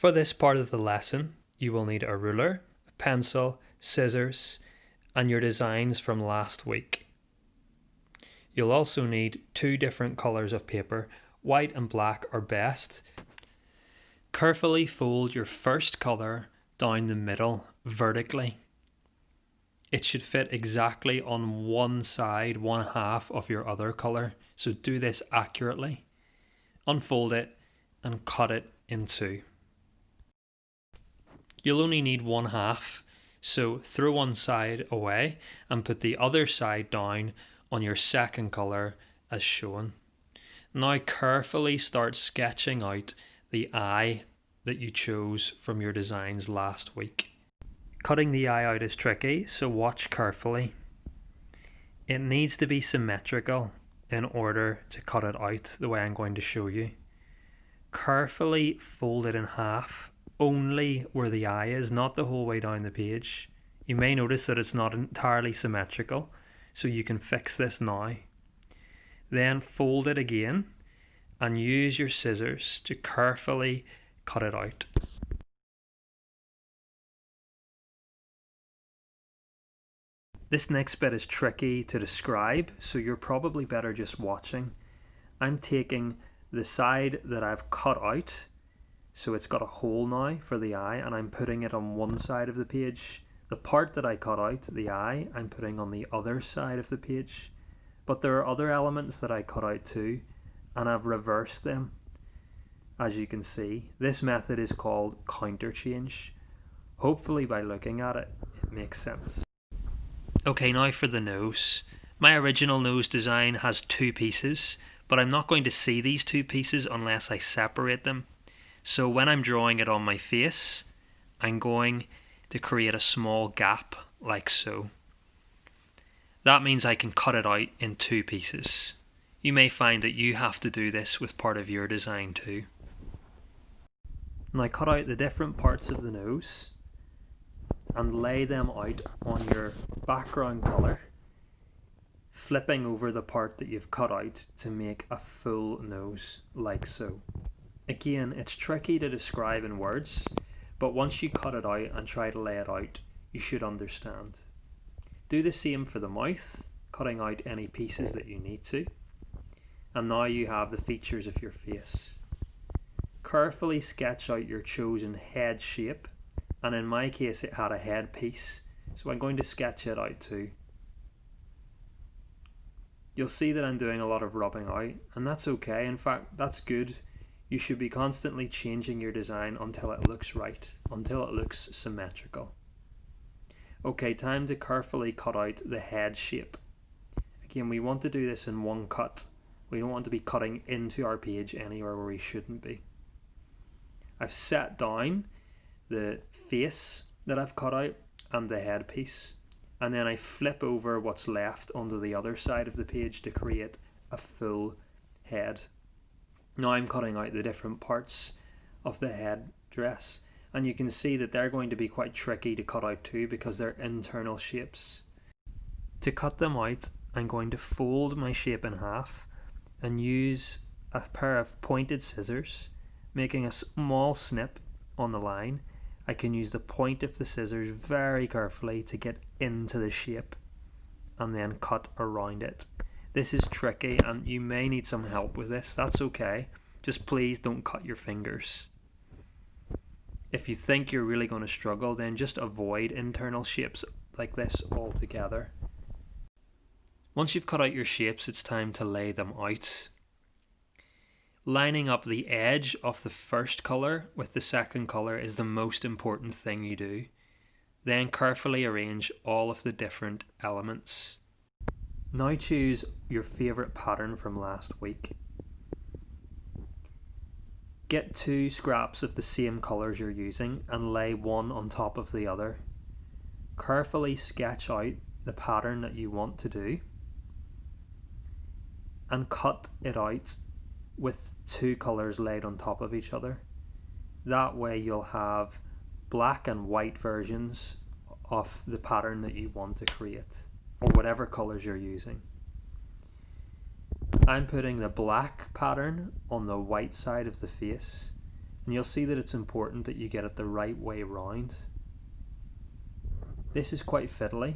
For this part of the lesson, you will need a ruler, a pencil, scissors, and your designs from last week. You'll also need 2 different colours of paper, white and black are best. Carefully fold your first colour down the middle vertically. It should fit exactly on one side, one half of your other colour, so do this accurately. Unfold it and cut it in 2. You'll only need one half, so throw one side away and put the other side down on your second colour as shown. Now carefully start sketching out the eye that you chose from your designs last week. Cutting the eye out is tricky, so watch carefully. It needs to be symmetrical in order to cut it out the way I'm going to show you. Carefully fold it in half, only where the eye is, not the whole way down the page. You may notice that it's not entirely symmetrical, so you can fix this now. Then fold it again and use your scissors to carefully cut it out. This next bit is tricky to describe, so you're probably better just watching. I'm taking the side that I've cut out, so it's got a hole now for the eye, and I'm putting it on one side of the page. The part that I cut out, the eye, I'm putting on the other side of the page. But there are other elements that I cut out too, and I've reversed them. As you can see, this method is called counterchange. Hopefully by looking at it, it makes sense. Okay, now for the nose. My original nose design has 2 pieces, but I'm not going to see these 2 pieces unless I separate them. So when I'm drawing it on my face, I'm going to create a small gap like so. That means I can cut it out in 2 pieces. You may find that you have to do this with part of your design too. Now cut out the different parts of the nose and lay them out on your background colour, flipping over the part that you've cut out to make a full nose like so. Again, it's tricky to describe in words, but once you cut it out and try to lay it out, you should understand. Do the same for the mouth, cutting out any pieces that you need to. And now you have the features of your face. Carefully sketch out your chosen head shape, and in my case it had a head piece, so I'm going to sketch it out too. You'll see that I'm doing a lot of rubbing out, and that's okay. In fact, that's good. You should be constantly changing your design until it looks right, until it looks symmetrical. Okay, time to carefully cut out the head shape. Again, we want to do this in one cut. We don't want to be cutting into our page anywhere where we shouldn't be. I've set down the face that I've cut out and the head piece, and then I flip over what's left onto the other side of the page to create a full head. Now I'm cutting out the different parts of the head dress, and you can see that they're going to be quite tricky to cut out too because they're internal shapes. To cut them out, I'm going to fold my shape in half and use a pair of pointed scissors, making a small snip on the line. I can use the point of the scissors very carefully to get into the shape and then cut around it. This is tricky and you may need some help with this. That's okay. Just please don't cut your fingers. If you think you're really going to struggle, then just avoid internal shapes like this altogether. Once you've cut out your shapes, it's time to lay them out. Lining up the edge of the first colour with the second colour is the most important thing you do. Then carefully arrange all of the different elements. Now choose your favourite pattern from last week. Get 2 scraps of the same colours you're using and lay one on top of the other. Carefully sketch out the pattern that you want to do and cut it out with 2 colours laid on top of each other. That way you'll have black and white versions of the pattern that you want to create, or whatever colours you're using. I'm putting the black pattern on the white side of the face and you'll see that it's important that you get it the right way round. This is quite fiddly,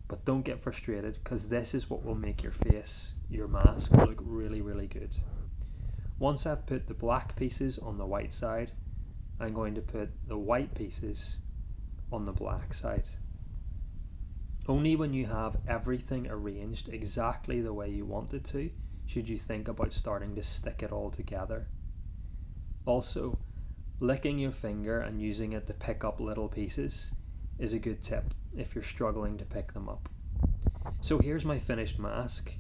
but don't get frustrated, because this is what will make your face, your mask, look really, really good. Once I've put the black pieces on the white side, I'm going to put the white pieces on the black side. Only when you have everything arranged exactly the way you want it to, should you think about starting to stick it all together. Also, licking your finger and using it to pick up little pieces is a good tip if you're struggling to pick them up. So here's my finished mask.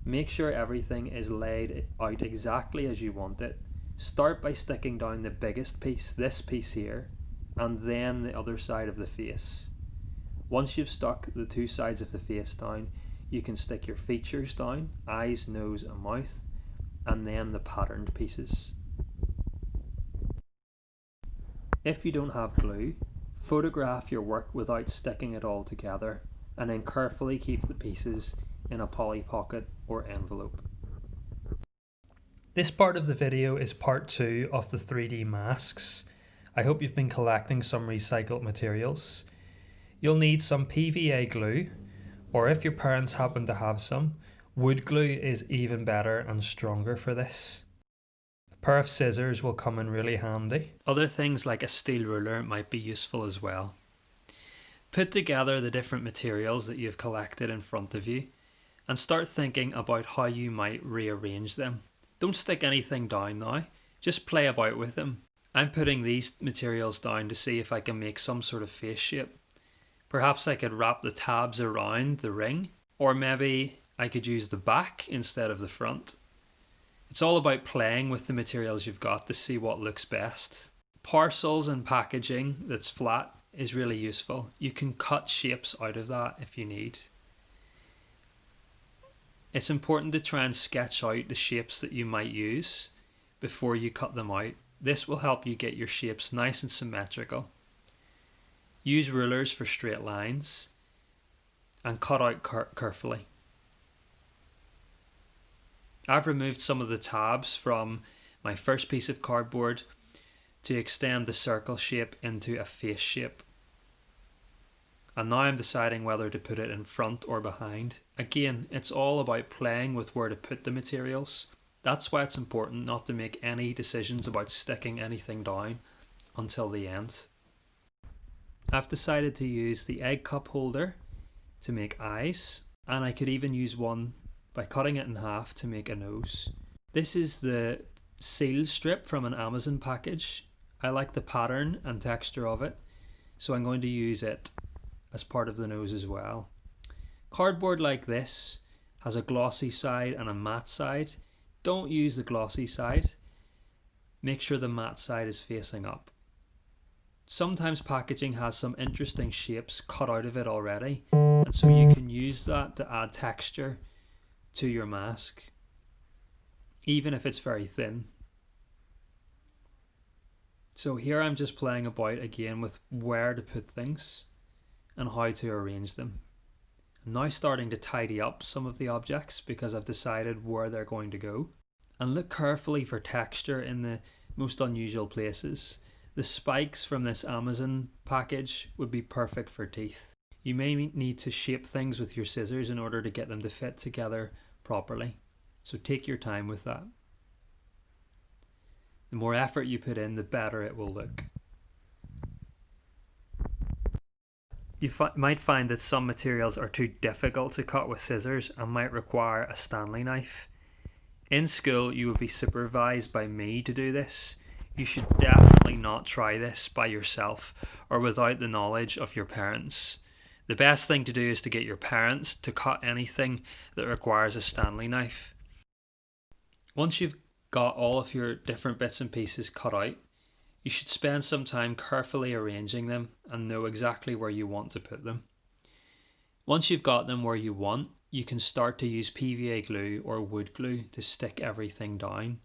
Make sure everything is laid out exactly as you want it. Start by sticking down the biggest piece, this piece here, and then the other side of the face. Once you've stuck the two sides of the face down, you can stick your features down, eyes, nose and mouth, and then the patterned pieces. If you don't have glue, photograph your work without sticking it all together, and then carefully keep the pieces in a poly pocket or envelope. This part of the video is part 2 of the 3D masks. I hope you've been collecting some recycled materials. You'll need some PVA glue, or if your parents happen to have some, wood glue is even better and stronger for this. A pair of scissors will come in really handy. Other things like a steel ruler might be useful as well. Put together the different materials that you've collected in front of you and start thinking about how you might rearrange them. Don't stick anything down now, just play about with them. I'm putting these materials down to see if I can make some sort of face shape. Perhaps I could wrap the tabs around the ring, or maybe I could use the back instead of the front. It's all about playing with the materials you've got to see what looks best. Parcels and packaging that's flat is really useful. You can cut shapes out of that if you need. It's important to try and sketch out the shapes that you might use before you cut them out. This will help you get your shapes nice and symmetrical. Use rulers for straight lines and cut out carefully. I've removed some of the tabs from my first piece of cardboard to extend the circle shape into a face shape. And now I'm deciding whether to put it in front or behind. Again, it's all about playing with where to put the materials. That's why it's important not to make any decisions about sticking anything down until the end. I've decided to use the egg cup holder to make eyes, and I could even use one by cutting it in half to make a nose. This is the seal strip from an Amazon package. I like the pattern and texture of it, so I'm going to use it as part of the nose as well. Cardboard like this has a glossy side and a matte side. Don't use the glossy side. Make sure the matte side is facing up. Sometimes packaging has some interesting shapes cut out of it already, and so you can use that to add texture to your mask, even if it's very thin. So here I'm just playing about again with where to put things and how to arrange them. I'm now starting to tidy up some of the objects because I've decided where they're going to go. And look carefully for texture in the most unusual places. The spikes from this Amazon package would be perfect for teeth. You may need to shape things with your scissors in order to get them to fit together properly. So take your time with that. The more effort you put in, the better it will look. You might find that some materials are too difficult to cut with scissors and might require a Stanley knife. In school, you would be supervised by me to do this. You should definitely not try this by yourself or without the knowledge of your parents. The best thing to do is to get your parents to cut anything that requires a Stanley knife. Once you've got all of your different bits and pieces cut out, you should spend some time carefully arranging them and know exactly where you want to put them. Once you've got them where you want, you can start to use PVA glue or wood glue to stick everything down.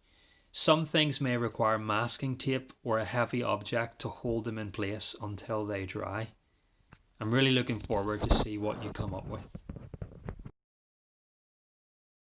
Some things may require masking tape or a heavy object to hold them in place until they dry. I'm really looking forward to see what you come up with.